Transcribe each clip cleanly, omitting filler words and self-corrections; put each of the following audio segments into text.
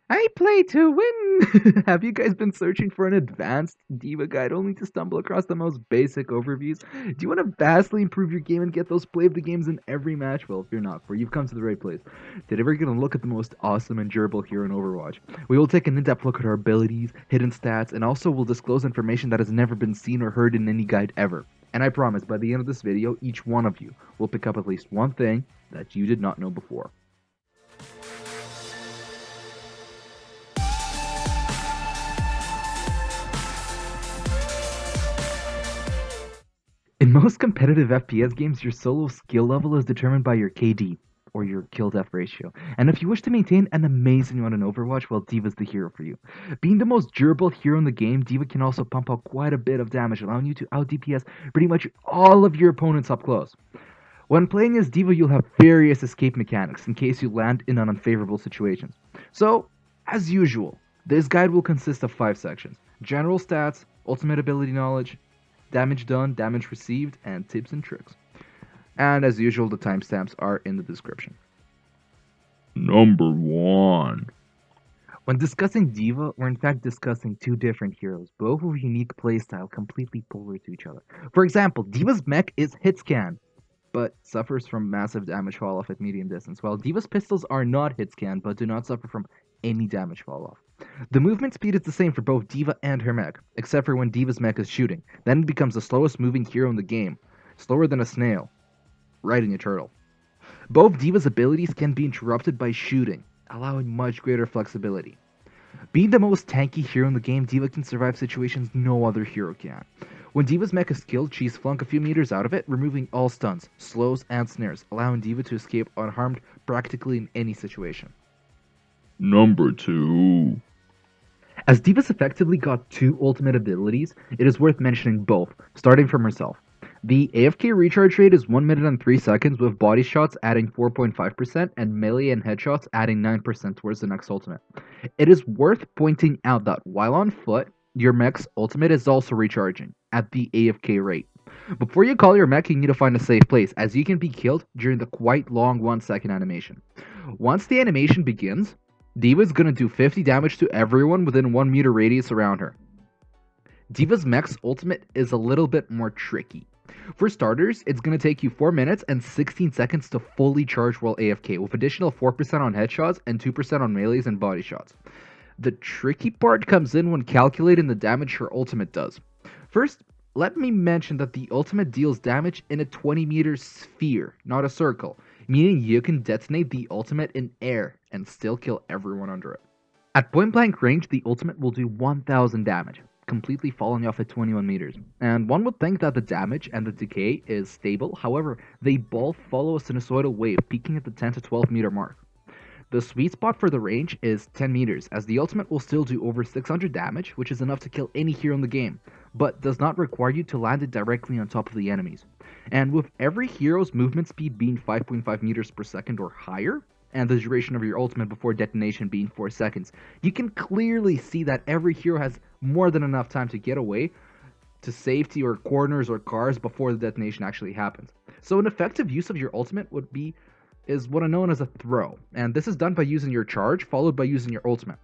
I play to win! Have you guys been searching for an advanced D.Va guide only to stumble across the most basic overviews? Do you want to vastly improve your game and get those play of the games in every match? Well, if you're not, you've come to the right place. Today we're going to look at the most awesome and durable hero in Overwatch. We will take an in-depth look at our abilities, hidden stats, and also will disclose information that has never been seen or heard in any guide ever. And I promise, by the end of this video, each one of you will pick up at least one thing that you did not know before. In most competitive FPS games, your solo skill level is determined by your KD, or your kill-death ratio. And if you wish to maintain an amazing one in Overwatch, well, D.Va's the hero for you. Being the most durable hero in the game, D.Va can also pump out quite a bit of damage, allowing you to out-DPS pretty much all of your opponents up close. When playing as D.Va, you'll have various escape mechanics in case you land in unfavorable situations. So, as usual, this guide will consist of 5 sections: general stats, ultimate ability knowledge, damage done, damage received, and tips and tricks. And as usual, the timestamps are in the description. Number 1. When discussing D.Va, we're in fact discussing two different heroes, both with unique playstyle completely polar to each other. For example, D.Va's mech is hitscan, but suffers from massive damage fall-off at medium distance, while D.Va's pistols are not hitscan, but do not suffer from any damage fall-off. The movement speed is the same for both D.Va and her mech, except for when D.Va's mech is shooting. Then it becomes the slowest moving hero in the game, slower than a snail, riding a turtle. Both D.Va's abilities can be interrupted by shooting, allowing much greater flexibility. Being the most tanky hero in the game, D.Va can survive situations no other hero can. When D.Va's mech is killed, she's flung a few meters out of it, removing all stuns, slows, and snares, allowing D.Va to escape unharmed practically in any situation. Number 2. As D.Va's effectively got 2 ultimate abilities, it is worth mentioning both, starting from herself. The AFK recharge rate is 1 minute and 3 seconds, with body shots adding 4.5% and melee and headshots adding 9% towards the next ultimate. It is worth pointing out that while on foot, your mech's ultimate is also recharging at the AFK rate. Before you call your mech, you need to find a safe place, as you can be killed during the quite long 1-second animation. Once the animation begins, D.Va is going to do 50 damage to everyone within 1 meter radius around her. D.Va's mech's ultimate is a little bit more tricky. For starters, it's going to take you 4 minutes and 16 seconds to fully charge while AFK, with additional 4% on headshots and 2% on melees and body shots. The tricky part comes in when calculating the damage her ultimate does. First, let me mention that the ultimate deals damage in a 20-meter sphere, not a circle, meaning you can detonate the ultimate in air and still kill everyone under it. At point blank range, the ultimate will do 1000 damage, completely falling off at 21 meters. And one would think that the damage and the decay is stable, however, they both follow a sinusoidal wave, peaking at the 10 to 12 meter mark. The sweet spot for the range is 10 meters, as the ultimate will still do over 600 damage, which is enough to kill any hero in the game, but does not require you to land it directly on top of the enemies. And with every hero's movement speed being 5.5 meters per second or higher, and the duration of your ultimate before detonation being 4 seconds, you can clearly see that every hero has more than enough time to get away to safety or corners or cars before the detonation actually happens. So an effective use of your ultimate is what are known as a throw, and this is done by using your charge followed by using your ultimate.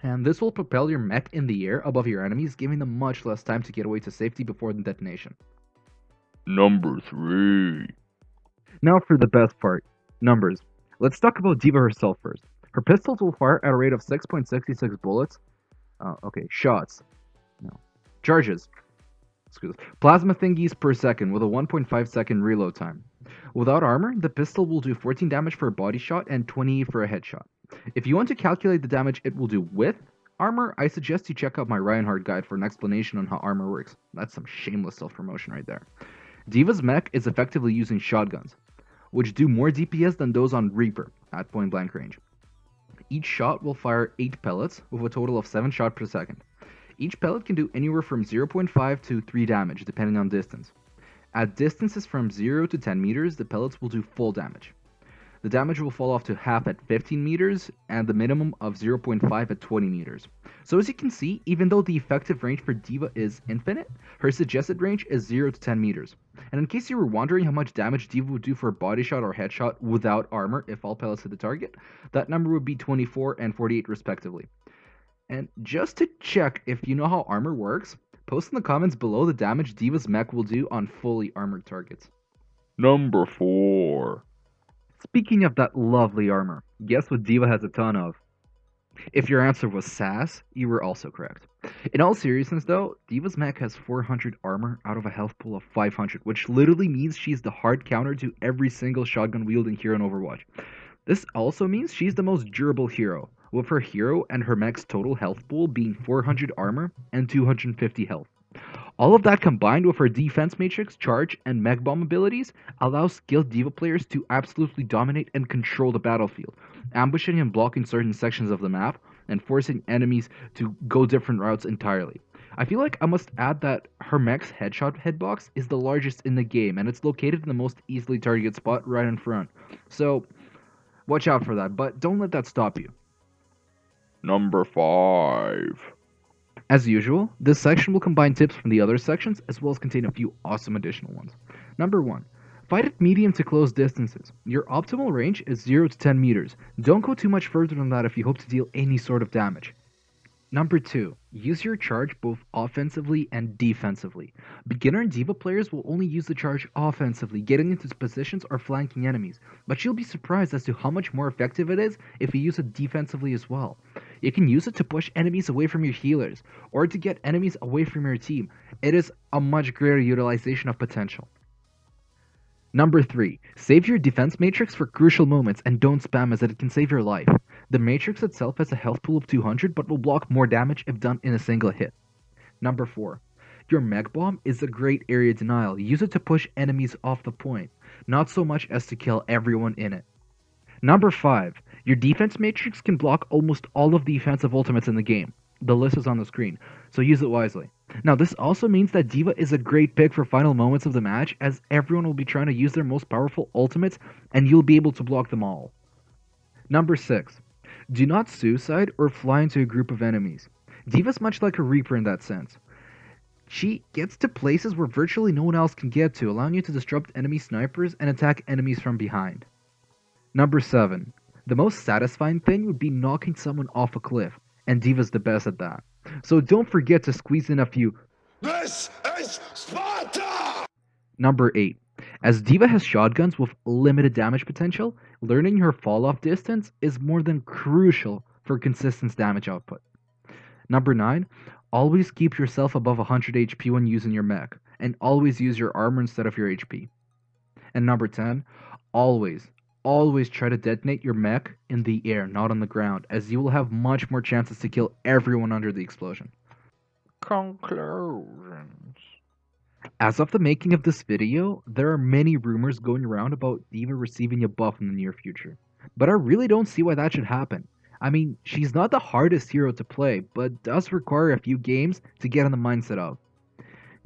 And this will propel your mech in the air above your enemies, giving them much less time to get away to safety before the detonation. Number 3. Now for the best part, numbers. Let's talk about D.Va herself first. Her pistols will fire at a rate of 6.66 bullets. Shots. No. Charges. Plasma thingies per second with a 1.5 second reload time. Without armor, the pistol will do 14 damage for a body shot and 20 for a headshot. If you want to calculate the damage it will do with armor, I suggest you check out my Reinhardt guide for an explanation on how armor works. That's some shameless self-promotion right there. D.Va's mech is effectively using shotguns, which do more DPS than those on Reaper at point blank range. Each shot will fire 8 pellets with a total of 7 shots per second. Each pellet can do anywhere from 0.5 to 3 damage depending on distance. At distances from 0 to 10 meters, the pellets will do full damage. The damage will fall off to half at 15 meters and the minimum of 0.5 at 20 meters. So as you can see, even though the effective range for D.Va is infinite, her suggested range is 0 to 10 meters. And in case you were wondering how much damage D.Va would do for a body shot or headshot without armor if all pellets hit the target, that number would be 24 and 48 respectively. And just to check if you know how armor works, post in the comments below the damage D.Va's mech will do on fully armored targets. Number 4. Speaking of that lovely armor, guess what D.Va has a ton of? If your answer was SAS, you were also correct. In all seriousness though, D.Va's mech has 400 armor out of a health pool of 500, which literally means she's the hard counter to every single shotgun wielding hero in Overwatch. This also means she's the most durable hero, with her hero and her mech's total health pool being 400 armor and 250 health. All of that combined with her defense matrix, charge, and mech bomb abilities allows skilled D.Va players to absolutely dominate and control the battlefield, ambushing and blocking certain sections of the map, and forcing enemies to go different routes entirely. I feel like I must add that her mech's headshot hitbox is the largest in the game, and it's located in the most easily targeted spot right in front. So, watch out for that, but don't let that stop you. Number 5. As usual, this section will combine tips from the other sections as well as contain a few awesome additional ones. Number 1. Fight at medium to close distances. Your optimal range is 0 to 10 meters. Don't go too much further than that if you hope to deal any sort of damage. Number 2. Use your charge both offensively and defensively. Beginner and D.Va players will only use the charge offensively, getting into positions or flanking enemies, but you'll be surprised as to how much more effective it is if you use it defensively as well. You can use it to push enemies away from your healers, or to get enemies away from your team. It is a much greater utilization of potential. Number 3. Save your defense matrix for crucial moments and don't spam as it can save your life. The matrix itself has a health pool of 200 but will block more damage if done in a single hit. Number 4. Your mech bomb is a great area denial. Use it to push enemies off the point, not so much as to kill everyone in it. Number 5. Your defense matrix can block almost all of the offensive ultimates in the game. The list is on the screen, so use it wisely. Now this also means that D.Va is a great pick for final moments of the match, as everyone will be trying to use their most powerful ultimates and you'll be able to block them all. Number 6. Do not suicide or fly into a group of enemies. D.Va's much like a Reaper in that sense. She gets to places where virtually no one else can get to, allowing you to disrupt enemy snipers and attack enemies from behind. Number 7. The most satisfying thing would be knocking someone off a cliff, and D.Va's the best at that. So don't forget to squeeze in a few "This is Sparta!" Number 8. As D.Va has shotguns with limited damage potential, learning her fall-off distance is more than crucial for consistent damage output. Number 9. Always keep yourself above 100 HP when using your mech, and always use your armor instead of your HP. And number 10. Always try to detonate your mech in the air, not on the ground, as you will have much more chances to kill everyone under the explosion. Conclusions. As of the making of this video, there are many rumors going around about D.Va receiving a buff in the near future. But I really don't see why that should happen. I mean, she's not the hardest hero to play, but does require a few games to get in the mindset of.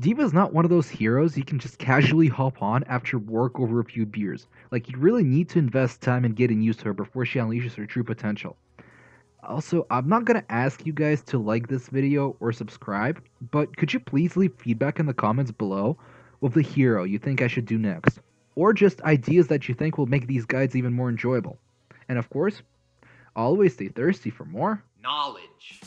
D.Va is not one of those heroes you can just casually hop on after work over a few beers. Like, you really need to invest time in getting used to her before she unleashes her true potential. Also, I'm not gonna ask you guys to like this video or subscribe, but could you please leave feedback in the comments below with the hero you think I should do next? Or just ideas that you think will make these guides even more enjoyable. And of course, always stay thirsty for more knowledge.